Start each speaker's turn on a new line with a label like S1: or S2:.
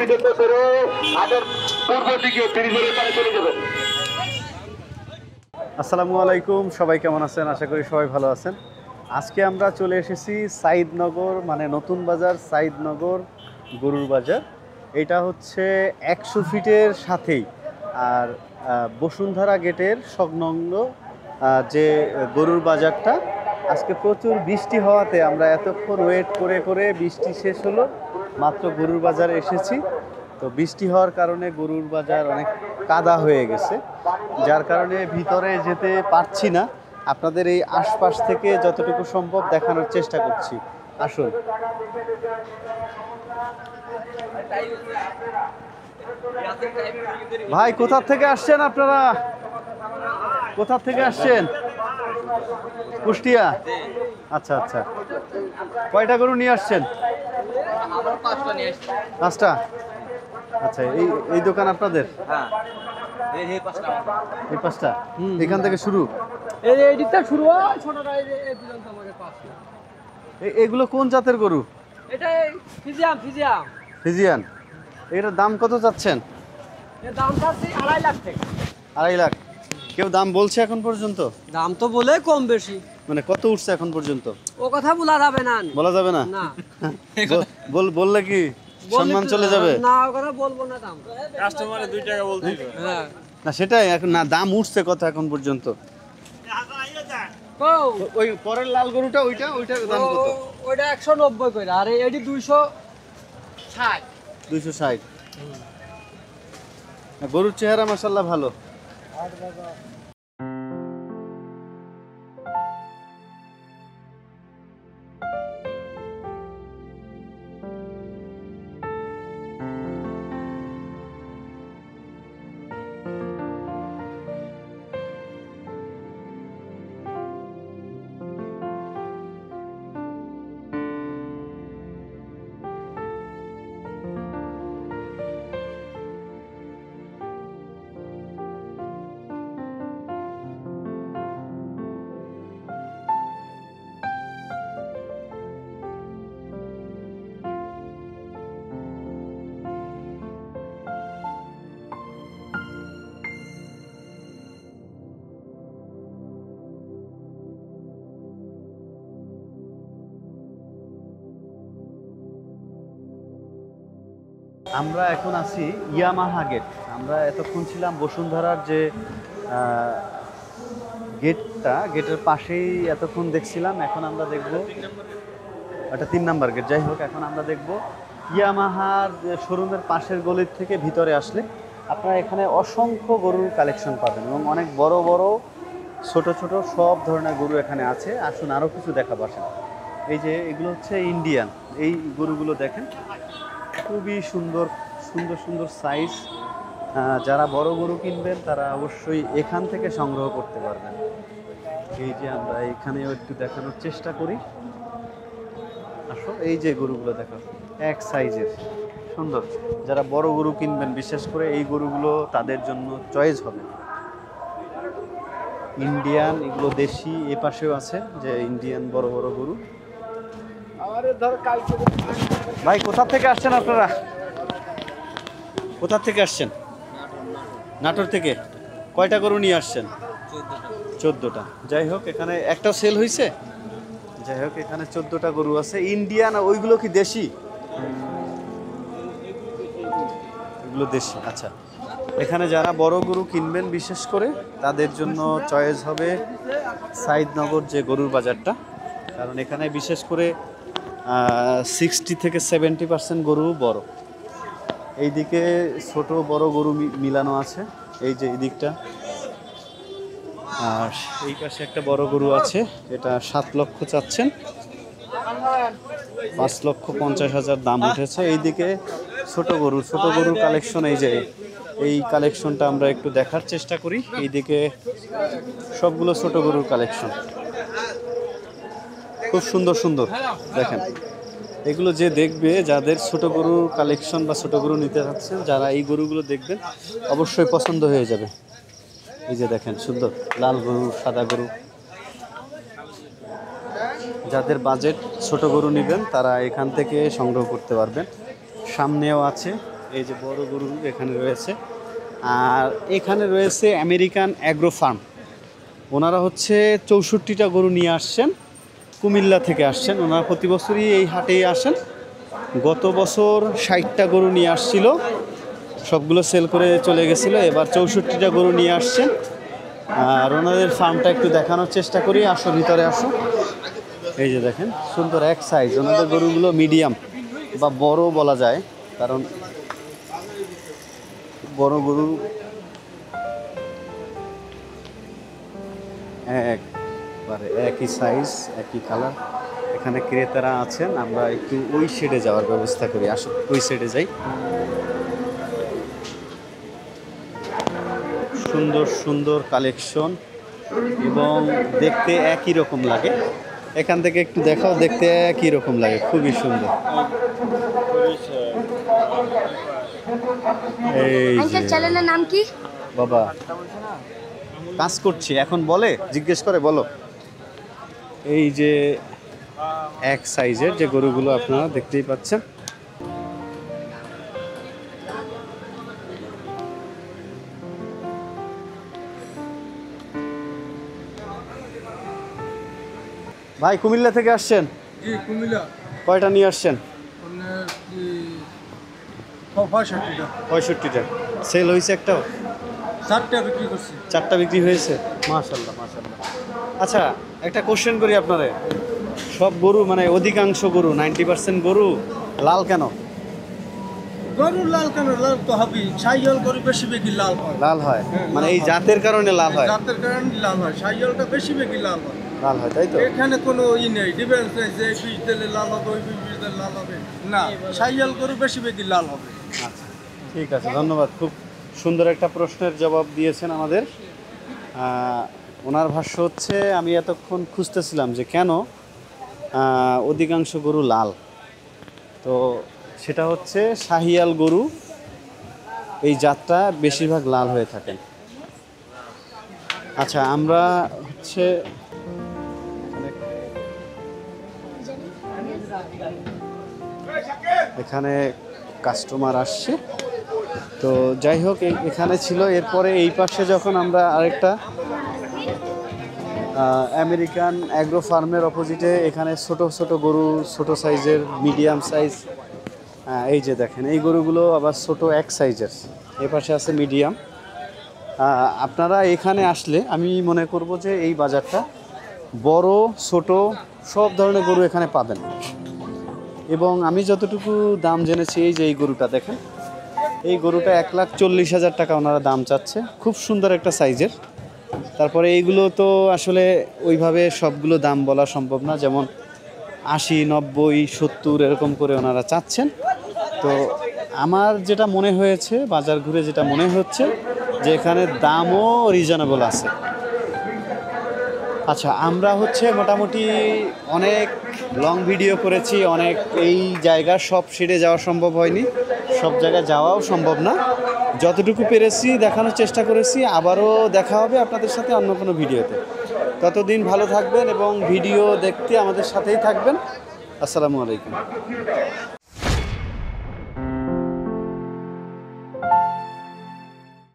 S1: ভিতরে ধরে আগের পূর্ব দিকে 30 পারে চলে যাবেন।
S2: আসসালামু আলাইকুম, সবাই কেমন আছেন? আশা করি সবাই ভালো আছেন। আজকে আমরা চলে এসেছি সাইদনগর, মানে নতুন বাজার সাইদনগর গরুর বাজার। এটা হচ্ছে 100 ফিটের সাথেই আর বসুন্ধরা গেটের সংলগ্ন যে গরুর বাজারটা। আজকে প্রচুর বৃষ্টি হওয়াতে আমরা এতক্ষণ ওয়েট করে করে বৃষ্টি শেষ হলো, মাত্র গরুর বাজারে এসেছি। তো বৃষ্টি হওয়ার কারণে গরুর বাজার অনেক কাদা হয়ে গেছে, যার কারণে ভিতরে যেতে পারছি না। আপনাদের এই আশপাশ থেকে যতটুকু সম্ভব দেখানোর চেষ্টা করছি। আসুন। ভাই, কোথা থেকে আসছেন আপনারা? কোথা থেকে আসছেন? কুষ্টিয়া। আচ্ছা আচ্ছা, কয়টা গরু নিয়ে আসছেন? 5টা। আচ্ছা, এই দোকান আপনাদের? এই 5টা এখান থেকে শুরু? এগুলো কোন জাতের গরু? ফিজিয়ান। এটার দাম কত চাচ্ছেন? 2.5 লাখ। কেউ দাম বলছে এখন পর্যন্ত?
S3: দাম তো বলে কম বেশি,
S2: মানে কত উঠছে এখন পর্যন্ত?
S3: ও কথা বলা যাবে না।
S2: বলা যাবে না? বললে কি সম্মান চলে যাবে?
S3: না, ও কথা বলবো না। দাম
S4: কাস্টমারে 2 টাকা বলতে হবে।
S3: হ্যাঁ,
S2: না সেটাই এখন না, দাম উঠছে কত এখন পর্যন্ত? ওই পরের লাল গরুটা, ওইটার দাম কত?
S3: ওইটা 190 কইরা, আর এডি 260।
S2: 260। গরুর চেহারা মাশাআল্লাহ ভালো। আমরা এখন আছি ইয়ামাহা গেট। আমরা এতক্ষণ ছিলাম বসুন্ধরার যে গেটটা, গেটের পাশেই এতক্ষণ দেখছিলাম। এখন আমরা দেখব এটা 3 নাম্বার গেট। যাই হোক, এখন আমরা দেখব ইয়ামাহার শোরুমের পাশের গলির থেকে ভিতরে আসলে আপনারা এখানে অসংখ্য গরুর কালেকশন পাবেন এবং অনেক বড় বড় ছোট ছোট সব ধরনের গরু এখানে আছে। আসুন আরও কিছু দেখাবো। আসেন। এই যে এগুলো হচ্ছে ইন্ডিয়ান। এই গরুগুলো দেখেন, খুবই সুন্দর সুন্দর সুন্দর সাইজ। যারা বড় গরু কিনবেন তারা অবশ্যই এখান থেকে সংগ্রহ করতে পারবেন। এই যে আমরা এখানেও একটু দেখানোর চেষ্টা করি। আসো, এই যে গরুগুলো দেখো, এক সাইজের সুন্দর। যারা বড় গরু কিনবেন, বিশেষ করে এই গরুগুলো তাদের জন্য চয়েস হবে। ইন্ডিয়ান, এগুলো দেশি। এ পাশেও আছে যে ইন্ডিয়ান বড় বড় গরু। ভাই, কোথা থেকে আসছেন আপনারা? কোথা থেকে আসছেন? নাটোর থেকে। কয়টা গরু নিয়ে আসছেন? 14টা। যাই হোক, এখানে একটাও সেল হয়েছে। যাই হোক, এখানে 14টা গরু আছে ইন্ডিয়ান। ওইগুলো কি দেশি? এগুলো দেশি। আচ্ছা, এখানে যারা বড় গরু কিনবেন বিশেষ করে তাদের জন্য চয়েস হবে সাইদনগর যে গরুর বাজারটা। কারণ এখানে বিশেষ করে 60 থেকে 70% গরু বড়। এইদিকে ছোট বড় গরু মিলানো আছে, এই যে এই দিকটা। আর এই পাশে একটা বড় গরু আছে, এটা 7 লক্ষ চাচ্ছেন, 5,50,000 দাম উঠেছে। এইদিকে ছোট গরুর কালেকশন। এই যে এই কালেকশনটা আমরা একটু দেখার চেষ্টা করি। এইদিকে সবগুলো ছোট গরুর কালেকশন, খুব সুন্দর সুন্দর। দেখেন, এগুলো যে দেখবে, যাদের ছোট গরুর কালেকশন বা ছোট গরু নিতে চাচ্ছেন, যারা এই গরুগুলো দেখবেন অবশ্যই পছন্দ হয়ে যাবে। এই যে দেখেন, সুন্দর লাল গরু, সাদা গরু। যাদের বাজেট ছোট গরু নেবেন তারা এখান থেকে সংগ্রহ করতে পারবেন। সামনেও আছে এই যে বড় গরু এখানে রয়েছে। আর এখানে রয়েছে আমেরিকান অ্যাগ্রো ফার্ম। ওনারা হচ্ছে 64টা গরু নিয়ে আসছেন, কুমিল্লা থেকে আসছেন। ওনারা প্রতি বছরই এই হাটেই আসেন। গত বছর 60টা গরু নিয়ে আসছিল, সবগুলো সেল করে চলে গেছিলো। এবার 64টা গরু নিয়ে আসছেন। আর ওনাদের ফার্মটা একটু দেখানোর চেষ্টা করি। আসো, ভিতরে আসো। এই যে দেখেন, সুন্দর এক সাইজ। ওনাদের গরুগুলো মিডিয়াম বা বড় বলা যায়, কারণ বড় গরু একবারে একই সাইজ, একই কালার। এখানে ক্রেতারা আছেন, আমরা একটু ওই সাইডে যাওয়ার ব্যবস্থা করি। আসো, ওই সাইডে যাই। সুন্দর সুন্দর কালেকশন এবং দেখতে একই রকম লাগে। এখান থেকে একটু দেখাও, দেখতে একই রকম লাগে, খুবই সুন্দর। এই যে
S5: চ্যানেলের নাম কি?
S2: বাবা কাজ করছি এখন, বলে জিজ্ঞেস করে বলো। এই যে এক সাইজের যে গরুগুলো আপনারা দেখতেই পাচ্ছেন। ভাই কুমিল্লা থেকে আসছেন?
S3: জি, কুমিল্লা।
S2: কয়টা নিয়ে আসছেন?
S3: আপনার কি 65টা।
S2: 65টা সেল হয়েছে? একটাও?
S3: 4টা বিক্রি করছি।
S2: 4টা বিক্রি হয়েছে, মাশাআল্লাহ মাশাআল্লাহ। আচ্ছা, একটা কোশ্চেন করি আপনারে। সব গরু মানে অধিকাংশ গরু 90% গরু লাল কেন?
S3: গরু লাল কেন? লাল তো হবেই। সাইয়াল গরু বেশি বেশি লাল হয়।
S2: লাল হয়
S3: হ্যাঁ,
S2: মানে
S3: লাল
S2: এই
S3: হয়।
S2: জাতের কারণে লাল হয়?
S3: জাতের কারণে লাল হয়। সাইয়ালটা বেশি বেশি লাল হয়।
S2: লাল হয়, তাই তো?
S3: এখানে কোনো নেই, ডিফারেন্স নেই যে এই বীজ দিলে লাল হবে, ওই বীজ দিলে লাল হবে না। সাইয়াল গরু বেশি বেশি লাল হবে।
S2: আচ্ছা, ঠিক আছে, ধন্যবাদ। খুব সুন্দর একটা প্রশ্নের জবাব দিয়েছেন আমাদের। ওনার ভাষ্য হচ্ছে, আমি এতক্ষণ খুঁজতেছিলাম যে কেন অধিকাংশ গরু লাল। তো সেটা হচ্ছে শাহিয়াল গরু এই জাতটা বেশিরভাগ লাল হয়ে থাকেন। আচ্ছা, আমরা হচ্ছে এখানে কাস্টমার আসছে, তো যাই হোক এখানে ছিল। এরপরে এই পাশে যখন আমরা আরেকটা আমেরিকান অ্যাগ্রো ফার্মের অপোজিটে এখানে ছোট ছোট গরু, ছোট সাইজের, মিডিয়াম সাইজ, এই যে দেখেন এই গরুগুলো আবার ছোট এক সাইজের। এ পাশে আছে মিডিয়াম। আপনারা এখানে আসলে আমি মনে করব যে এই বাজারটা বড় ছোট সব ধরনের গরু এখানে পাবেন। এবং আমি যতটুকু দাম জেনেছি, এই যে এই গরুটা দেখেন, এই গরুটা 1,40,000 টাকা ওনারা দাম চাচ্ছে। খুব সুন্দর একটা সাইজের। তারপরে এইগুলো তো আসলে ওইভাবে সবগুলো দাম বলা সম্ভব না, যেমন 80, 90, 70 এরকম করে ওনারা চাচ্ছেন। তো আমার যেটা মনে হয়েছে, বাজার ঘুরে যেটা মনে হচ্ছে যে এখানে দামও রিজনেবল আছে। আচ্ছা, আমরা হচ্ছে মোটামুটি অনেক লং ভিডিও করেছি, অনেক এই জায়গা সব সেরে যাওয়া সম্ভব হয়নি, সব জায়গায় যাওয়াও সম্ভব না। যতটুকু পেরেছি দেখানোর চেষ্টা করেছি। আবারও দেখা হবে আপনাদের সাথে অন্য কোনো ভিডিওতে। ততদিন ভালো থাকবেন এবং ভিডিও দেখতে আমাদের সাথেই থাকবেন। আসসালামু আলাইকুম।